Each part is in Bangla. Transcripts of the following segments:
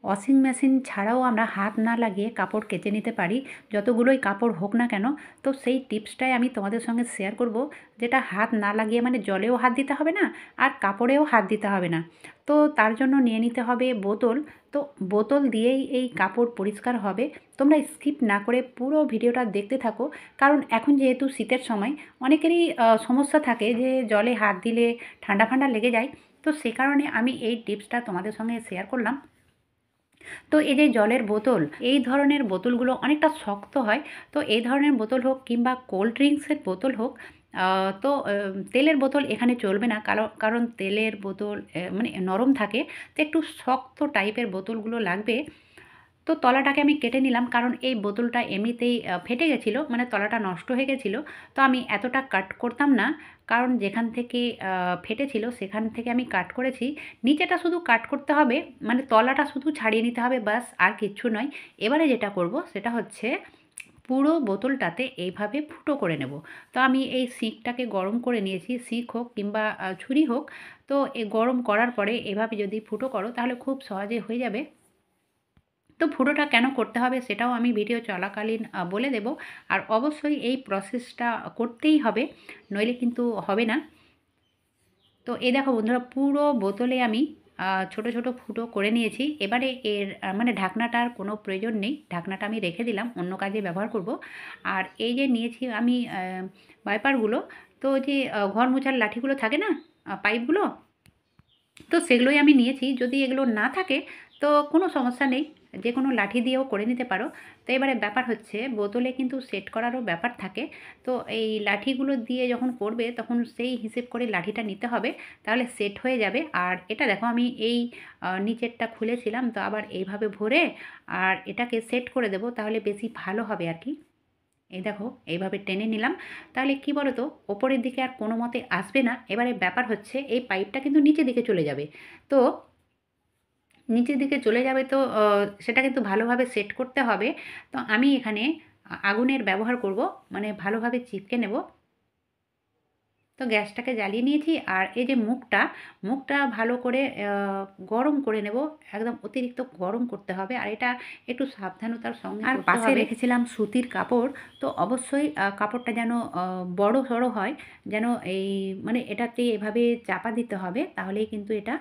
ওয়াশিং মেশিন ছাড়াও আমরা হাত না লাগিয়ে কাপড় কেচে নিতে পারি, যতগুলোই কাপড় হোক না কেন। তো সেই টিপসটাই আমি তোমাদের সঙ্গে শেয়ার করব, যেটা হাত না লাগিয়ে মানে জলেও হাত দিতে হবে না আর কাপড়েও হাত দিতে হবে না। তো তার জন্য নিয়ে নিতে হবে বোতল। তো বোতল দিয়েই এই কাপড় পরিষ্কার হবে। তোমরা স্কিপ না করে পুরো ভিডিওটা দেখতে থাকো, কারণ এখন যেহেতু শীতের সময় অনেকেরই সমস্যা থাকে যে জলে হাত দিলে ঠান্ডা ঠান্ডা লেগে যায়। তো সে কারণে আমি এই টিপসটা তোমাদের সঙ্গে শেয়ার করলাম। তো এই যে জলের বোতল, এই ধরনের বোতলগুলো অনেকটা শক্ত হয়। তো এই ধরনের বোতল হোক কিংবা কোল্ড ড্রিঙ্কসের বোতল হোক, তেলের বোতল এখানে চলবে না, কারণ তেলের বোতল মানে নরম থাকে। তো একটু শক্ত টাইপের বোতলগুলো লাগবে। তো তলাটাকে আমি কেটে নিলাম, কারণ এই বোতলটা এমনিতেই ফেটে গেছিলো, মানে তলাটা নষ্ট হয়ে গেছিলো। তো আমি এতটা কাট করতাম না, কারণ যেখান থেকে ফেটেছিল সেখান থেকে আমি কাট করেছি। নিচেটা শুধু কাট করতে হবে, মানে তলাটা শুধু ছাড়িয়ে নিতে হবে, ব্যাস, আর কিচ্ছু নয়। এবারে যেটা করব সেটা হচ্ছে পুরো বোতলটাতে এইভাবে ফুটো করে নেব। তো আমি এই সিকটাকে গরম করে নিয়েছি, সিক হোক কিংবা ছুরি হোক। তো এ গরম করার পরে এভাবে যদি ফুটো করো তাহলে খুব সহজে হয়ে যাবে। তো ফুটোটা কেন করতে হবে সেটাও আমি ভিডিও চলাকালীন বলে দেব। আর অবশ্যই এই প্রসেসটা করতেই হবে, নইলে কিন্তু হবে না। তো এই দেখো বন্ধুরা, পুরো বোতলে আমি ছোট ছোট ফুটো করে নিয়েছি। এবারে এর মানে ঢাকনাটার কোনো প্রয়োজন নেই, ঢাকনাটা আমি রেখে দিলাম, অন্য কাজে ব্যবহার করব। আর এই যে নিয়েছি আমি ওয়াইপারগুলো, তো যে ঘর মোছার লাঠিগুলো থাকে না, পাইপগুলো, তো সেগুলোই আমি নিয়েছি। যদি এগুলো না থাকে তো কোনো সমস্যা নেই, যে কোনো লাঠি দিয়েও করে নিতে পারো। তো এবারে ব্যাপার হচ্ছে বোতলে কিন্তু সেট করারও ব্যাপার থাকে। তো এই লাঠিগুলো দিয়ে যখন করবে তখন সেই হিসেব করে লাঠিটা নিতে হবে, তাহলে সেট হয়ে যাবে। আর এটা দেখো আমি এই নিচেরটা খুলেছিলাম, তো আবার এইভাবে ভরে আর এটাকে সেট করে দেব, তাহলে বেশি ভালো হবে আর কি। এই দেখো এইভাবে টেনে নিলাম, তাহলে কি বলো তো, ওপরের দিকে আর কোনো মতে আসবে না। এবারে ব্যাপার হচ্ছে এই পাইপটা কিন্তু নিচের দিকে চলে যাবে। তো নিচের দিকে চলে যাবে, তো সেটা কিন্তু ভালোভাবে সেট করতে হবে। তো আমি এখানে আগুনের ব্যবহার করব, মানে ভালোভাবে চিপকে নেব। তো গ্যাসটাকে জ্বালিয়ে নিয়েছি, আর এই যে মুখটা ভালো করে গরম করে নেব, একদম অতিরিক্ত গরম করতে হবে। আর এটা একটু সাবধানতার সঙ্গে আর করতে পাশে হবে। রেখেছিলাম সুতির কাপড়। তো অবশ্যই কাপড়টা যেন বড় সড়ো হয়, যেন এই মানে এটাতে এভাবে চাপা দিতে হবে, তাহলেই কিন্তু এটা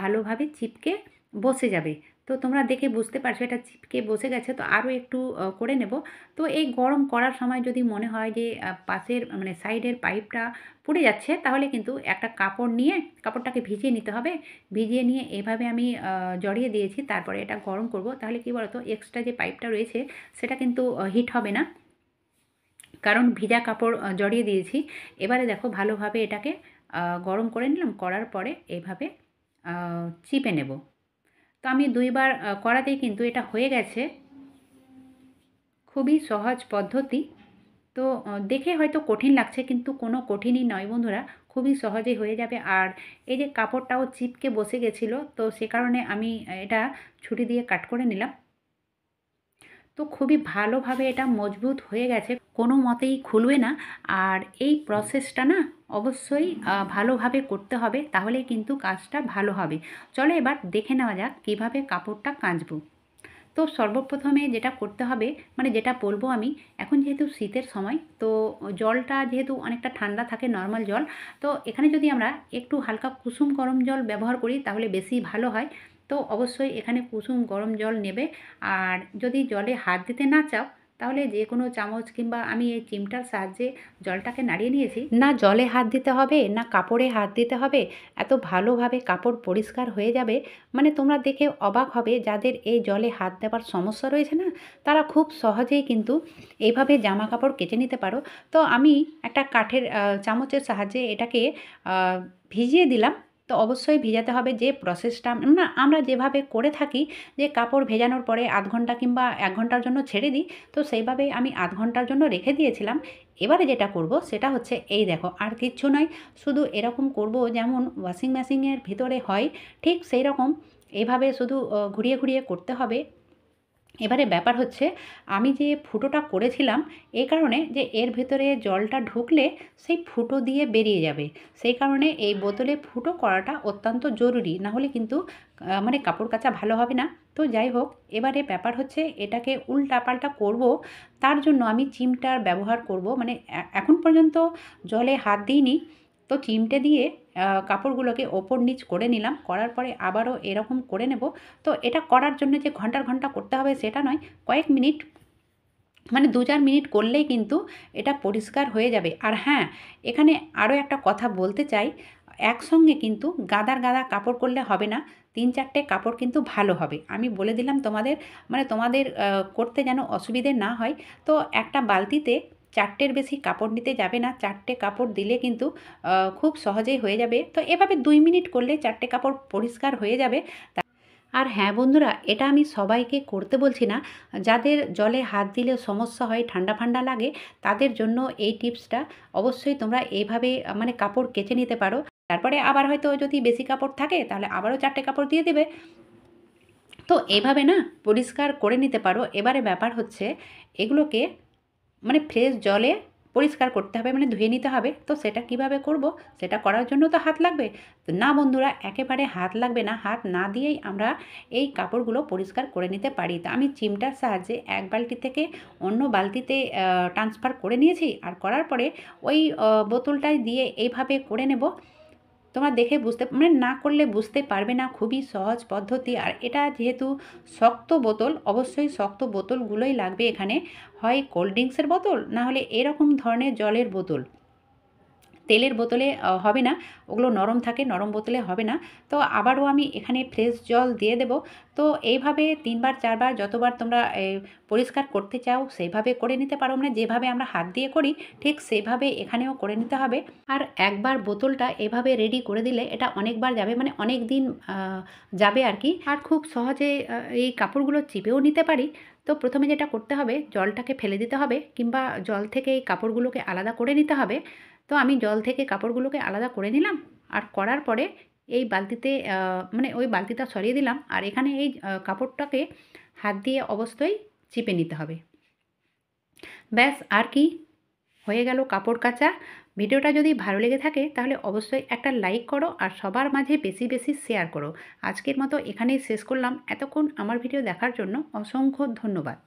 ভালোভাবে চিপকে বসে যাবে। তো তোমরা দেখে বুঝতে পারছো এটা চিপকে বসে গেছে। তো আরও একটু করে নেব। তো এই গরম করার সময় যদি মনে হয় যে পাশের মানে সাইডের পাইপটা পুড়ে যাচ্ছে, তাহলে কিন্তু একটা কাপড় নিয়ে কাপড়টাকে ভিজিয়ে নিতে হবে। ভিজিয়ে নিয়ে এভাবে আমি জড়িয়ে দিয়েছি, তারপরে এটা গরম করব। তাহলে কি বলতো, এক্সট্রা যে পাইপটা রয়েছে সেটা কিন্তু হিট হবে না, কারণ ভিজা কাপড় জড়িয়ে দিয়েছি। এবারে দেখো ভালোভাবে এটাকে গরম করে নিলাম, করার পরে এভাবে চিপে নেব। তো আমি ২ বার করাতেই কিন্তু এটা হয়ে গেছে। খুবই সহজ পদ্ধতি। তো দেখে হয়তো কঠিন লাগছে, কিন্তু কোনো কঠিনই নয় বন্ধুরা, খুবই সহজেই হয়ে যাবে। আর এই যে কাপড়টাও চিপকে বসে গেছিলো, তো সে কারণে আমি এটা ছুরি দিয়ে কাট করে নিলাম। তো খুবই ভালোভাবে এটা মজবুত হয়ে গেছে, কোনো মতেই খুলবে না। আর এই প্রসেসটা না অবশ্যই ভালোভাবে করতে হবে, তাহলেই কিন্তু কাজটা ভালো হবে। চলো এবার দেখে নেওয়া যাক কীভাবে কাপড়টা কাচবো। তো সর্বপ্রথমে যেটা করতে হবে, মানে যেটা বলবো আমি, এখন যেহেতু শীতের সময়, তো জলটা যেহেতু অনেকটা ঠান্ডা থাকে নর্মাল জল, তো এখানে যদি আমরা একটু হালকা কুসুম গরম জল ব্যবহার করি তাহলে বেশি ভালো হয়। তো অবশ্যই এখানে কুসুম গরম জল নেবে। আর যদি জলে হাত দিতে না চাও, তাহলে যে কোনো চামচ কিংবা আমি এই চিমটার সাহায্যে জলটাকে নাড়িয়ে নিয়েছি। না জলে হাত দিতে হবে না কাপড়ে হাত দিতে হবে, এত ভালোভাবে কাপড় পরিষ্কার হয়ে যাবে। মানে তোমরা দেখে অবাক হবে, যাদের এই জলে হাত দেওয়ার সমস্যা রয়েছে না, তারা খুব সহজেই কিন্তু এইভাবে জামা কাপড় কেচে নিতে পারো। তো আমি একটা কাঠের চামচের সাহায্যে এটাকে ভিজিয়ে দিলাম। তো অবশ্যই ভিজাতে হবে, যে প্রসেসটা না আমরা যেভাবে করে থাকি, যে কাপড় ভেজানোর পরে আধ ঘন্টা কিংবা ১ ঘন্টার জন্য ছেড়ে দিই, তো সেইভাবেই আমি আধ ঘন্টার জন্য রেখে দিয়েছিলাম। এবারে যেটা করব সেটা হচ্ছে এই দেখো, আর কিচ্ছু নয়, শুধু এরকম করব যেমন ওয়াশিং মেশিনের ভিতরে হয়, ঠিক সেই রকম এইভাবে শুধু ঘুরিয়ে ঘুরিয়ে করতে হবে। এবারে ব্যাপার হচ্ছে আমি যে ফুটোটা করেছিলাম এই কারণে যে এর ভেতরে জলটা ঢুকলে সেই ফুটো দিয়ে বেরিয়ে যাবে, সেই কারণে এই বোতলে ফুটো করাটা অত্যন্ত জরুরি, না হলে কিন্তু মানে কাপড় কাচা ভালো হবে না। তো যাই হোক, এবারে ব্যাপার হচ্ছে এটাকে উল্টাপাল্টা করব, তার জন্য আমি চিমটার ব্যবহার করব। মানে এখন পর্যন্ত জলে হাত দিইনি, তো চিমটে দিয়ে কাপড়গুলোকে ওপর নিচ করে নিলাম, করার পরে আবারও এরকম করে নেব। তো এটা করার জন্য যে ঘন্টার ঘন্টা করতে হবে সেটা নয়, কয়েক মিনিট মানে 2-4 মিনিট করলেই কিন্তু এটা পরিষ্কার হয়ে যাবে। আর হ্যাঁ, এখানে আরও একটা কথা বলতে চাই, একসঙ্গে কিন্তু গাদার গাদা কাপড় করলে হবে না, 3-4টে কাপড় কিন্তু ভালো হবে। আমি বলে দিলাম তোমাদের, মানে তোমাদের করতে যেন অসুবিধে না হয়। তো একটা বালতিতে 4টের বেশি কাপড় নিতে যাবে না, 4টে কাপড় দিলে কিন্তু খুব সহজেই হয়ে যাবে। তো এভাবে 2 মিনিট করলে 4টে কাপড় পরিষ্কার হয়ে যাবে। আর হ্যাঁ বন্ধুরা, এটা আমি সবাইকে করতে বলছি না, যাদের জলে হাত দিলে সমস্যা হয়, ঠান্ডা ঠান্ডা লাগে, তাদের জন্য এই টিপসটা অবশ্যই তোমরা এইভাবে মানে কাপড় কেচে নিতে পারো। তারপরে আবার হয়তো যদি বেশি কাপড় থাকে তাহলে আবারও 4টে কাপড় দিয়ে দেবে। তো এভাবে না পরিষ্কার করে নিতে পারো। এবারে ব্যাপার হচ্ছে এগুলোকে মানে ফ্রেশ জলে পরিষ্কার করতে হবে, মানে ধুয়ে নিতে হবে। তো সেটা কিভাবে করব? সেটা করার জন্য তো হাত লাগবে। তো না বন্ধুরা, একেবারে হাত লাগবে না, হাত না দিয়েই আমরা এই কাপড়গুলো পরিষ্কার করে নিতে পারি। তো আমি চিমটার সাহায্যে এক বালতি থেকে অন্য বালতিতে ট্রান্সফার করে নিয়েছি, আর করার পরে ওই বোতলটায় দিয়ে এইভাবে করে নেব। তোমরা দেখে বুঝতে মানে না করলে বুঝতে পারবে না, খুবই সহজ পদ্ধতি। আর এটা যেহেতু শক্ত বোতল, অবশ্যই শক্ত বোতলগুলোই লাগবে এখানে, হয় কোল্ড ড্রিঙ্কসের বোতল, না হলে এরকম ধরনের জলের বোতল। তেলের বোতলে হবে না, ওগুলো নরম থাকে, নরম বোতলে হবে না। তো আবারও আমি এখানে ফ্রেশ জল দিয়ে দেব। তো এইভাবে 3বার 4বার যতবার তোমরা পরিষ্কার করতে চাও সেইভাবে করে নিতে পারো, মানে যেভাবে আমরা হাত দিয়ে করি ঠিক সেভাবে এখানেও করে নিতে হবে। আর একবার বোতলটা এভাবে রেডি করে দিলে এটা অনেকবার যাবে, মানে অনেক দিন যাবে আর কি। আর খুব সহজে এই কাপড়গুলো চিপেও নিতে পারি। তো প্রথমে যেটা করতে হবে, জলটাকে ফেলে দিতে হবে, কিংবা জল থেকে এই কাপড়গুলোকে আলাদা করে নিতে হবে। তো আমি জল থেকে কাপড়গুলোকে আলাদা করে নিলাম, আর করার পরে এই বালতিতে মানে ওই বালতিটা সরিয়ে দিলাম, আর এখানে এই কাপড়টাকে হাত দিয়ে অবশ্যই চিপে নিতে হবে। ব্যাস, আর কি, হয়ে গেল কাপড় কাচা। ভিডিওটা যদি ভালো লেগে থাকে তাহলে অবশ্যই একটা লাইক করো, আর সবার মাঝে বেশি বেশি শেয়ার করো। আজকের মতো এখানেই শেষ করলাম। এতক্ষণ আমার ভিডিও দেখার জন্য অসংখ্য ধন্যবাদ।